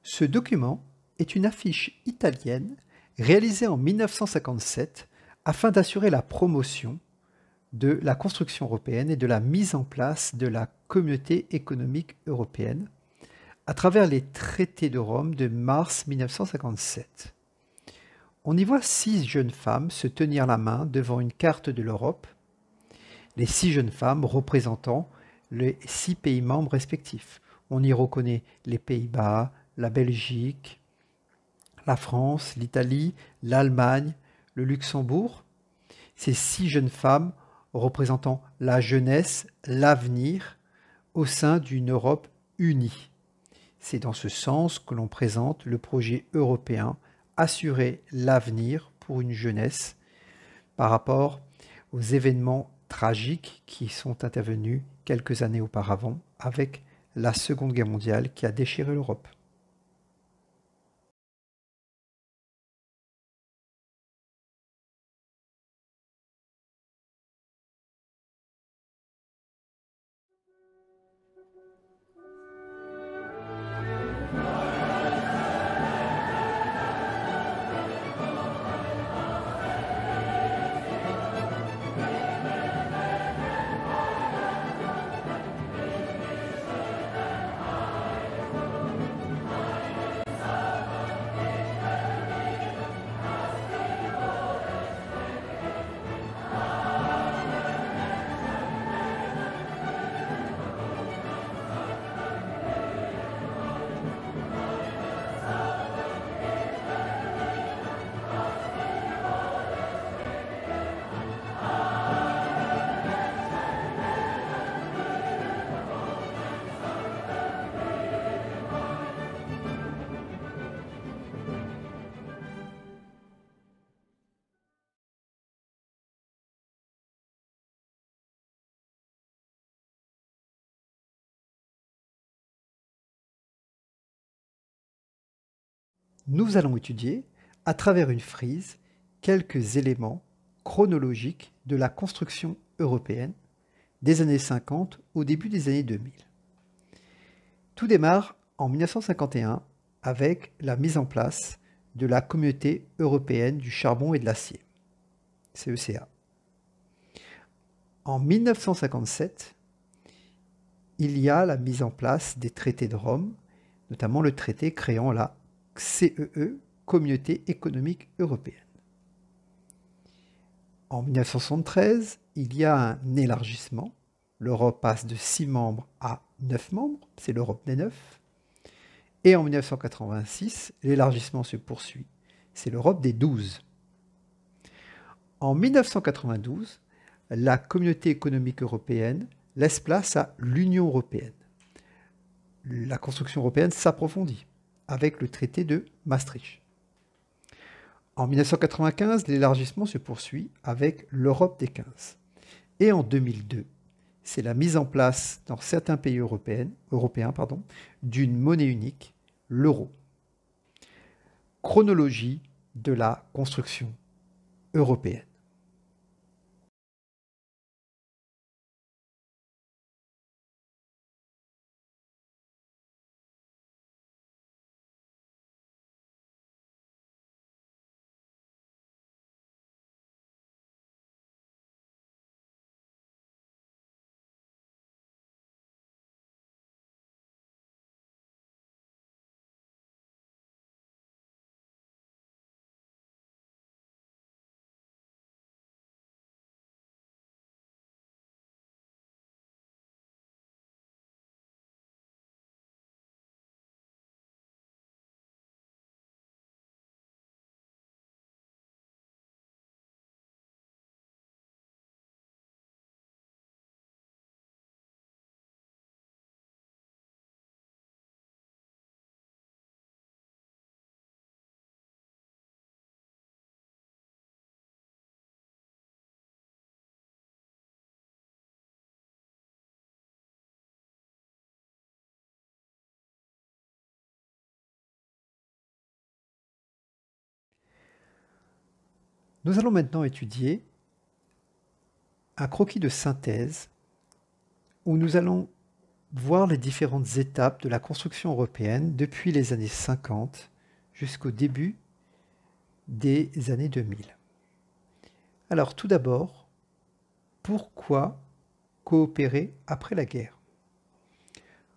Ce document est une affiche italienne réalisée en 1957 afin d'assurer la promotion de la construction européenne et de la mise en place de la Communauté économique européenne à travers les traités de Rome de mars 1957. On y voit 6 jeunes femmes se tenir la main devant une carte de l'Europe, les 6 jeunes femmes représentant les 6 pays membres respectifs. On y reconnaît les Pays-Bas, la Belgique, la France, l'Italie, l'Allemagne, le Luxembourg. Ces 6 jeunes femmes représentant la jeunesse, l'avenir au sein d'une Europe unie. C'est dans ce sens que l'on présente le projet européen Assurer l'avenir pour une jeunesse par rapport aux événements tragiques qui sont intervenus quelques années auparavant avec la Seconde Guerre mondiale qui a déchiré l'Europe. Nous allons étudier, à travers une frise, quelques éléments chronologiques de la construction européenne des années 50 au début des années 2000. Tout démarre en 1951 avec la mise en place de la Communauté européenne du charbon et de l'acier, CECA. En 1957, il y a la mise en place des traités de Rome, notamment le traité créant la CEE, Communauté économique européenne. En 1973, il y a un élargissement. L'Europe passe de 6 membres à 9 membres, c'est l'Europe des 9. Et en 1986, l'élargissement se poursuit, c'est l'Europe des 12. En 1992, la Communauté économique européenne laisse place à l'Union européenne. La construction européenne s'approfondit avec le traité de Maastricht. En 1995, l'élargissement se poursuit avec l'Europe des 15. Et en 2002, c'est la mise en place dans certains pays européens d'une monnaie unique, l'euro. Chronologie de la construction européenne. Nous allons maintenant étudier un croquis de synthèse où nous allons voir les différentes étapes de la construction européenne depuis les années 50 jusqu'au début des années 2000. Alors tout d'abord, pourquoi coopérer après la guerre?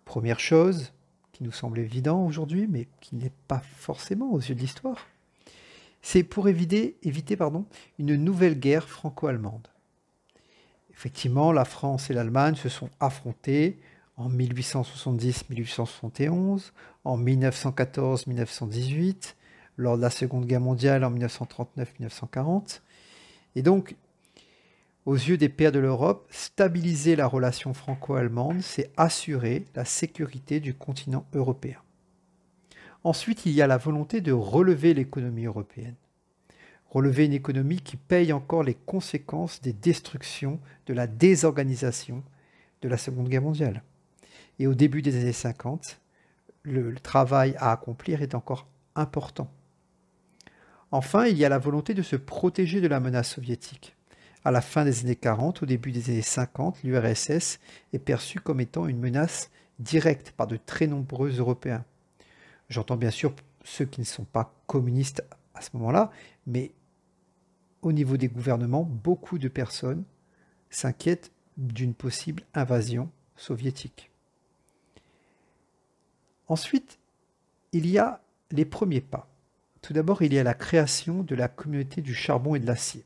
Première chose qui nous semble évident aujourd'hui, mais qui n'est pas forcément aux yeux de l'histoire, c'est pour éviter une nouvelle guerre franco-allemande. Effectivement, la France et l'Allemagne se sont affrontées en 1870-1871, en 1914-1918, lors de la Seconde Guerre mondiale en 1939-1940. Et donc, aux yeux des pairs de l'Europe, stabiliser la relation franco-allemande, c'est assurer la sécurité du continent européen. Ensuite, il y a la volonté de relever l'économie européenne. Relever une économie qui paye encore les conséquences des destructions, de la désorganisation de la Seconde Guerre mondiale. Et au début des années 50, le travail à accomplir est encore important. Enfin, il y a la volonté de se protéger de la menace soviétique. À la fin des années 40, au début des années 50, l'URSS est perçue comme étant une menace directe par de très nombreux Européens. J'entends bien sûr ceux qui ne sont pas communistes à ce moment-là, mais au niveau des gouvernements, beaucoup de personnes s'inquiètent d'une possible invasion soviétique. Ensuite, il y a les premiers pas. Tout d'abord, il y a la création de la communauté du charbon et de l'acier.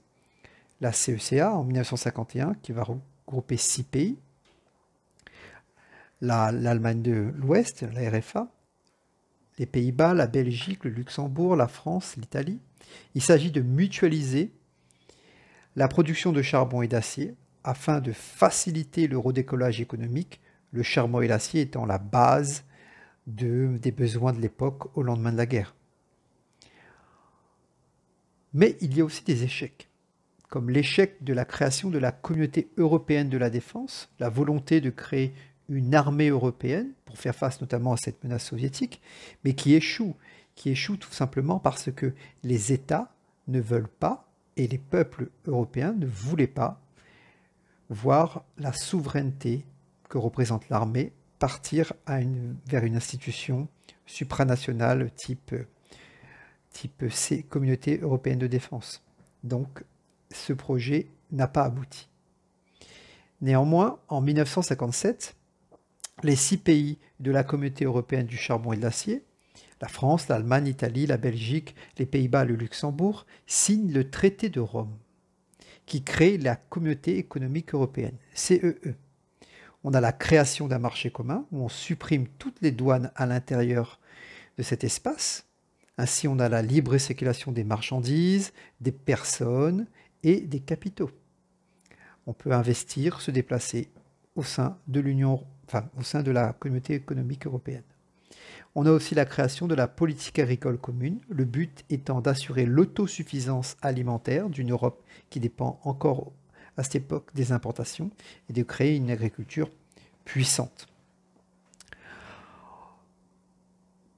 La CECA en 1951, qui va regrouper 6 pays, l'Allemagne de l'Ouest, la RFA, les Pays-Bas, la Belgique, le Luxembourg, la France, l'Italie. Il s'agit de mutualiser la production de charbon et d'acier afin de faciliter le redécollage économique, le charbon et l'acier étant la base des besoins de l'époque au lendemain de la guerre. Mais il y a aussi des échecs, comme l'échec de la création de la communauté européenne de la défense, la volonté de créer une armée européenne pour faire face notamment à cette menace soviétique, mais qui échoue tout simplement parce que les États ne veulent pas et les peuples européens ne voulaient pas voir la souveraineté que représente l'armée partir vers une institution supranationale type Communauté européenne de défense. Donc, ce projet n'a pas abouti. Néanmoins, en 1957, les 6 pays de la Communauté européenne du charbon et de l'acier, la France, l'Allemagne, l'Italie, la Belgique, les Pays-Bas, le Luxembourg, signent le traité de Rome, qui crée la Communauté économique européenne, CEE. On a la création d'un marché commun, où on supprime toutes les douanes à l'intérieur de cet espace. Ainsi, on a la libre circulation des marchandises, des personnes et des capitaux. On peut investir, se déplacer au sein de au sein de la Communauté économique européenne. On a aussi la création de la politique agricole commune, le but étant d'assurer l'autosuffisance alimentaire d'une Europe qui dépend encore à cette époque des importations et de créer une agriculture puissante.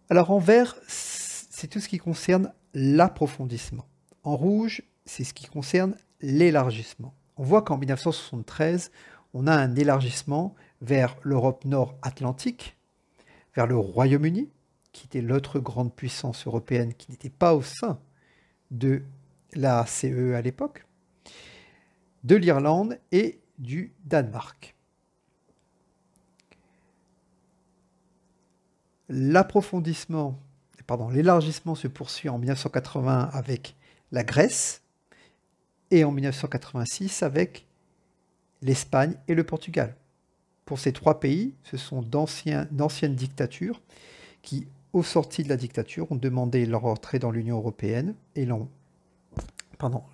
Alors en vert, c'est tout ce qui concerne l'approfondissement. En rouge, c'est ce qui concerne l'élargissement. On voit qu'en 1973, on a un élargissement vers l'Europe nord-atlantique, vers le Royaume-Uni, qui était l'autre grande puissance européenne qui n'était pas au sein de la CE à l'époque, de l'Irlande et du Danemark. L'élargissement se poursuit en 1980 avec la Grèce et en 1986 avec l'Espagne et le Portugal. Pour ces 3 pays, ce sont d'anciennes dictatures qui, au sorti de la dictature, ont demandé leur retrait dans l'Union européenne et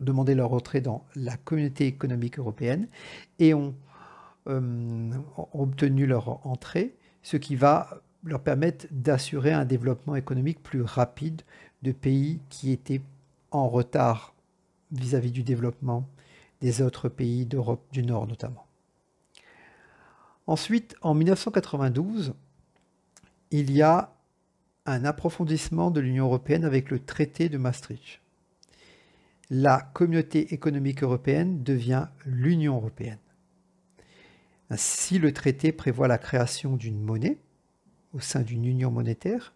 demandé leur retrait dans la Communauté économique européenne et ont obtenu leur entrée, ce qui va leur permettre d'assurer un développement économique plus rapide de pays qui étaient en retard vis-à-vis du développement des autres pays d'Europe du Nord notamment. Ensuite, en 1992, il y a un approfondissement de l'Union européenne avec le traité de Maastricht. La Communauté économique européenne devient l'Union européenne. Ainsi, le traité prévoit la création d'une monnaie au sein d'une union monétaire,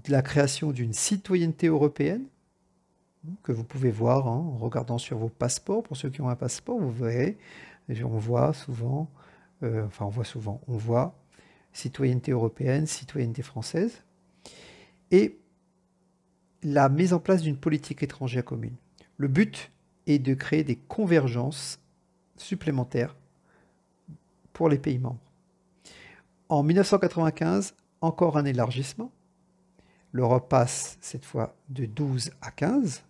la création d'une citoyenneté européenne, que vous pouvez voir en regardant sur vos passeports. Pour ceux qui ont un passeport, vous verrez, on voit souvent, on voit citoyenneté européenne, citoyenneté française, et la mise en place d'une politique étrangère commune. Le but est de créer des convergences supplémentaires pour les pays membres. En 1995, encore un élargissement. L'Europe passe cette fois de 12 à 15,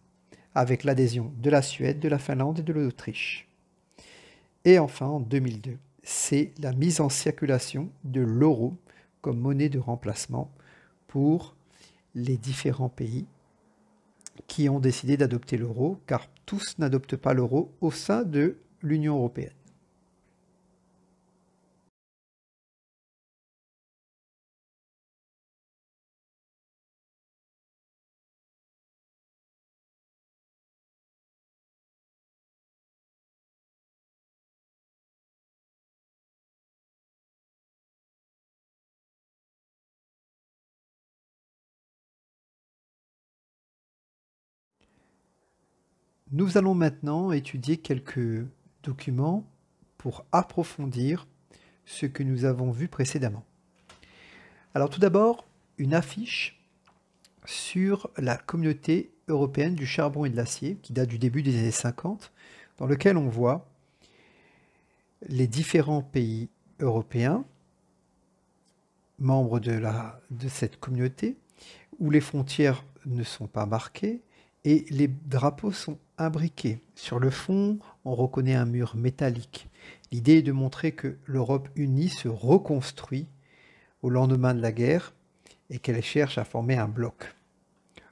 avec l'adhésion de la Suède, de la Finlande et de l'Autriche. Et enfin, en 2002, c'est la mise en circulation de l'euro comme monnaie de remplacement pour les différents pays qui ont décidé d'adopter l'euro, car tous n'adoptent pas l'euro au sein de l'Union européenne. Nous allons maintenant étudier quelques documents pour approfondir ce que nous avons vu précédemment. Alors tout d'abord, une affiche sur la communauté européenne du charbon et de l'acier, qui date du début des années 50, dans lequel on voit les différents pays européens, membres de cette communauté, où les frontières ne sont pas marquées et les drapeaux sont imbriqués. Sur le fond, on reconnaît un mur métallique. L'idée est de montrer que l'Europe unie se reconstruit au lendemain de la guerre et qu'elle cherche à former un bloc.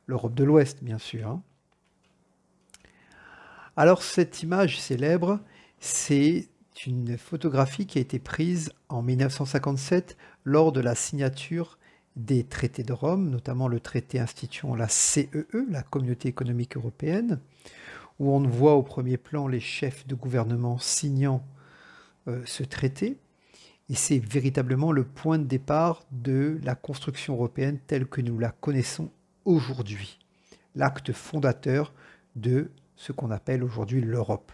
L'Europe de l'Ouest, bien sûr. Hein. Alors, cette image célèbre, c'est une photographie qui a été prise en 1957 lors de la signature des traités de Rome, notamment le traité instituant la CEE, la Communauté économique européenne, où on voit au premier plan les chefs de gouvernement signant ce traité. Et c'est véritablement le point de départ de la construction européenne telle que nous la connaissons aujourd'hui. L'acte fondateur de ce qu'on appelle aujourd'hui l'Europe.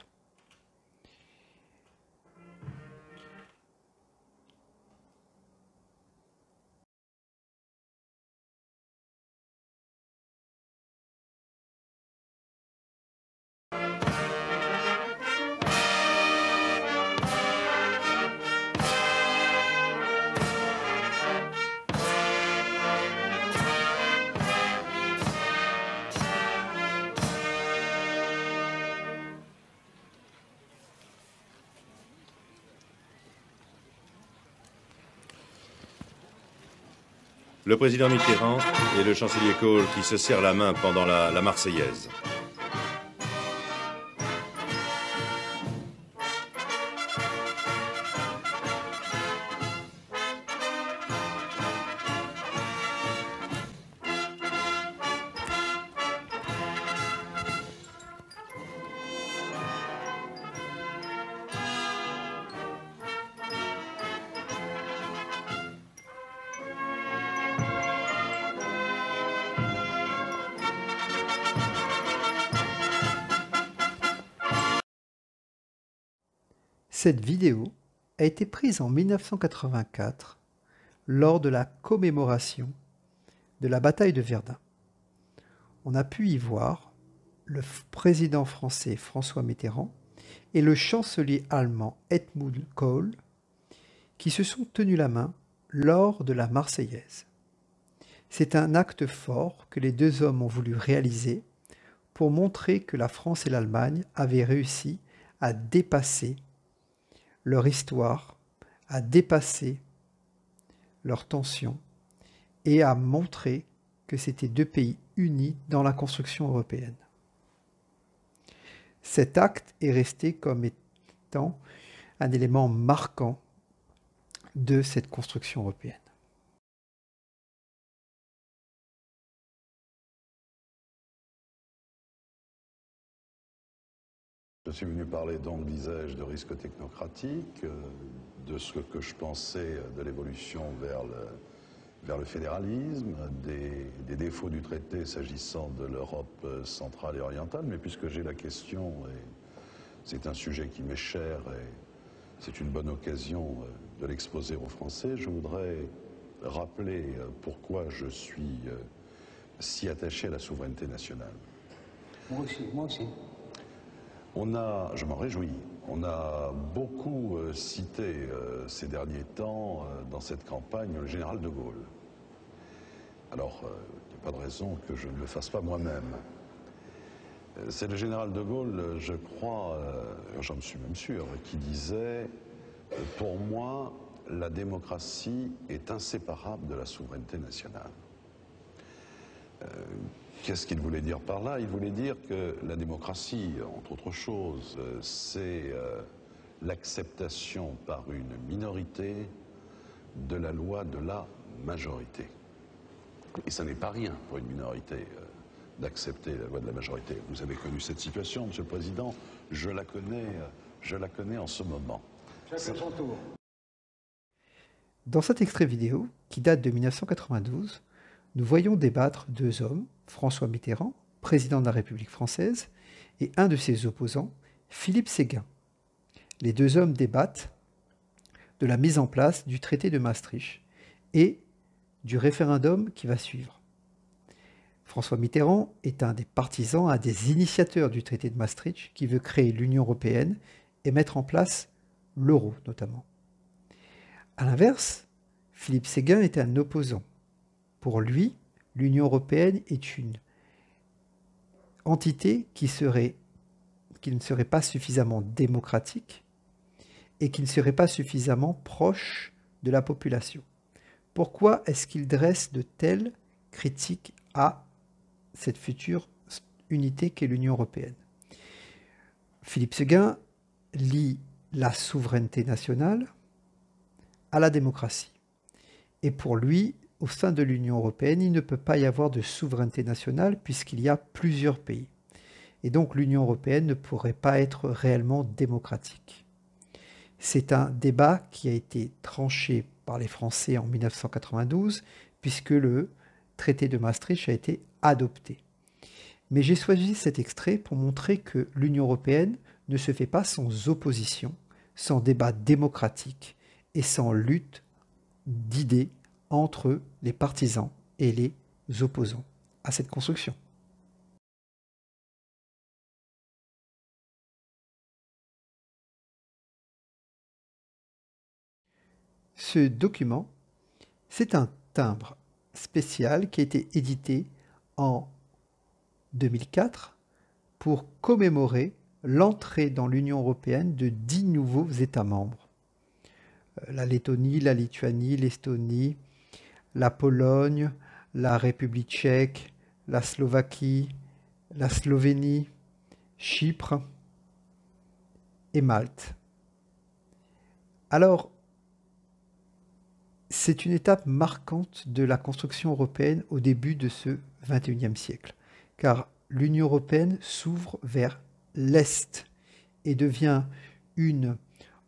Le président Mitterrand et le chancelier Kohl qui se serrent la main pendant la Marseillaise. Cette vidéo a été prise en 1984 lors de la commémoration de la bataille de Verdun. On a pu y voir le président français François Mitterrand et le chancelier allemand Helmut Kohl qui se sont tenus la main lors de la Marseillaise. C'est un acte fort que les deux hommes ont voulu réaliser pour montrer que la France et l'Allemagne avaient réussi à dépasser leur histoire, à dépasser leurs tensions et à montrer que c'étaient deux pays unis dans la construction européenne. Cet acte est resté comme étant un élément marquant de cette construction européenne. Je suis venu parler donc, disais-je, de risques technocratiques, de ce que je pensais de l'évolution vers le fédéralisme, des défauts du traité s'agissant de l'Europe centrale et orientale, mais puisque j'ai la question, et c'est un sujet qui m'est cher, et c'est une bonne occasion de l'exposer aux Français, je voudrais rappeler pourquoi je suis si attaché à la souveraineté nationale. Moi aussi, moi aussi. Je m'en réjouis, on a beaucoup cité ces derniers temps dans cette campagne le général de Gaulle. Alors, il n'y a pas de raison que je ne le fasse pas moi-même. C'est le général de Gaulle, je crois, j'en suis même sûr, qui disait « Pour moi, la démocratie est inséparable de la souveraineté nationale ». Qu'est-ce qu'il voulait dire par là? Il voulait dire que la démocratie, entre autres choses, c'est l'acceptation par une minorité de la loi de la majorité. Et ça n'est pas rien pour une minorité d'accepter la loi de la majorité. Vous avez connu cette situation, Monsieur le Président, je la connais en ce moment. Chacun son tour. Dans cet extrait vidéo, qui date de 1992, nous voyons débattre deux hommes, François Mitterrand, président de la République française, et un de ses opposants, Philippe Séguin. Les deux hommes débattent de la mise en place du traité de Maastricht et du référendum qui va suivre. François Mitterrand est un des partisans, un des initiateurs du traité de Maastricht qui veut créer l'Union européenne et mettre en place l'euro notamment. A l'inverse, Philippe Séguin est un opposant. Pour lui, l'Union européenne est une entité qui ne serait pas suffisamment démocratique et qui ne serait pas suffisamment proche de la population. Pourquoi est-ce qu'il dresse de telles critiques à cette future unité qu'est l'Union européenne? Philippe Séguin lie la souveraineté nationale à la démocratie. Et pour lui, au sein de l'Union européenne, il ne peut pas y avoir de souveraineté nationale puisqu'il y a plusieurs pays. Et donc l'Union européenne ne pourrait pas être réellement démocratique. C'est un débat qui a été tranché par les Français en 1992 puisque le traité de Maastricht a été adopté. Mais j'ai choisi cet extrait pour montrer que l'Union européenne ne se fait pas sans opposition, sans débat démocratique et sans lutte d'idées entre les partisans et les opposants à cette construction. Ce document, c'est un timbre spécial qui a été édité en 2004 pour commémorer l'entrée dans l'Union européenne de 10 nouveaux États membres. La Lettonie, la Lituanie, l'Estonie, la Pologne, la République tchèque, la Slovaquie, la Slovénie, Chypre et Malte. Alors, c'est une étape marquante de la construction européenne au début de ce XXIe siècle, car l'Union européenne s'ouvre vers l'Est et devient une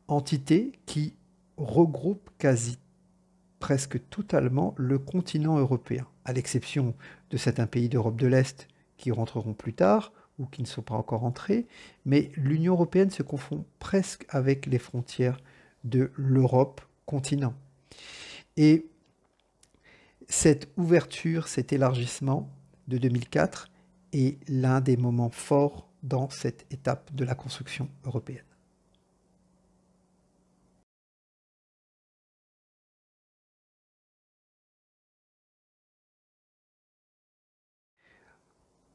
entité qui regroupe presque totalement le continent européen, à l'exception de certains pays d'Europe de l'Est qui rentreront plus tard ou qui ne sont pas encore entrés, mais l'Union européenne se confond presque avec les frontières de l'Europe continent. Et cette ouverture, cet élargissement de 2004 est l'un des moments forts dans cette étape de la construction européenne.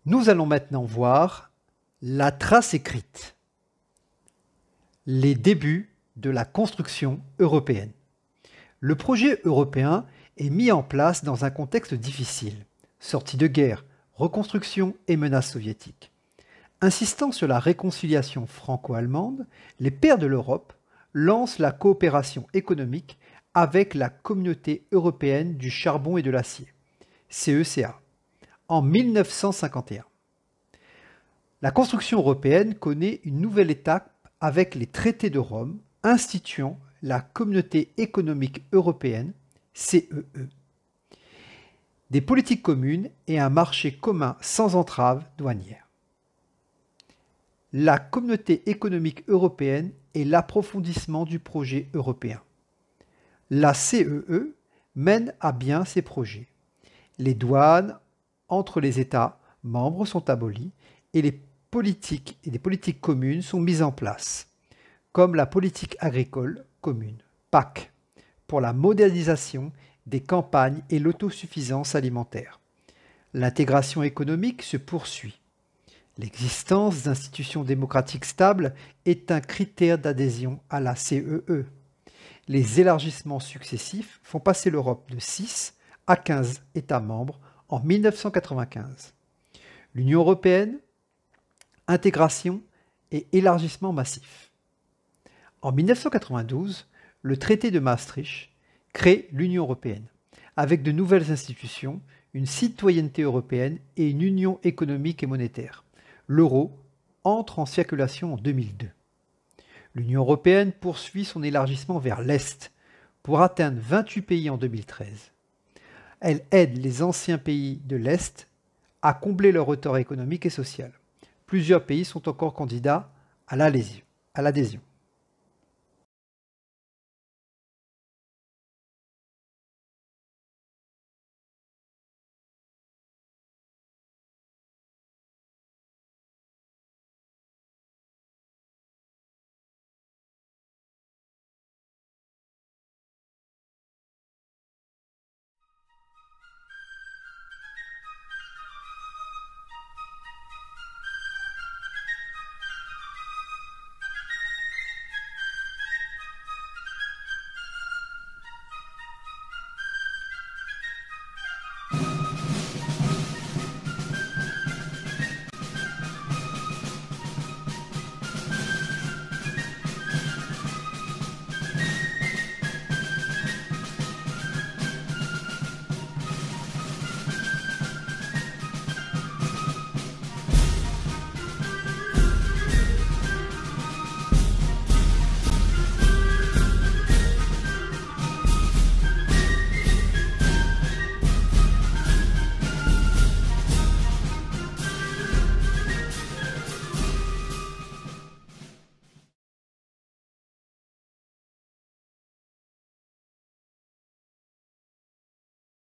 Nous allons maintenant voir la trace écrite, les débuts de la construction européenne. Le projet européen est mis en place dans un contexte difficile, sortie de guerre, reconstruction et menaces soviétiques. Insistant sur la réconciliation franco-allemande, les pères de l'Europe lancent la coopération économique avec la Communauté européenne du charbon et de l'acier, CECA, en 1951. La construction européenne connaît une nouvelle étape avec les traités de Rome instituant la Communauté économique européenne, CEE, des politiques communes et un marché commun sans entrave douanière. La Communauté économique européenne est l'approfondissement du projet européen. La CEE mène à bien ces projets. Les douanes entre les États membres sont abolies et des politiques communes sont mises en place, comme la politique agricole commune, PAC, pour la modernisation des campagnes et l'autosuffisance alimentaire. L'intégration économique se poursuit. L'existence d'institutions démocratiques stables est un critère d'adhésion à la CEE. Les élargissements successifs font passer l'Europe de 6 à 15 États membres en 1995. L'Union européenne, intégration et élargissement massif. En 1992, le traité de Maastricht crée l'Union européenne, avec de nouvelles institutions, une citoyenneté européenne et une union économique et monétaire. L'euro entre en circulation en 2002. L'Union européenne poursuit son élargissement vers l'Est pour atteindre 28 pays en 2013. Elle aide les anciens pays de l'Est à combler leur retard économique et social. Plusieurs pays sont encore candidats à l'adhésion.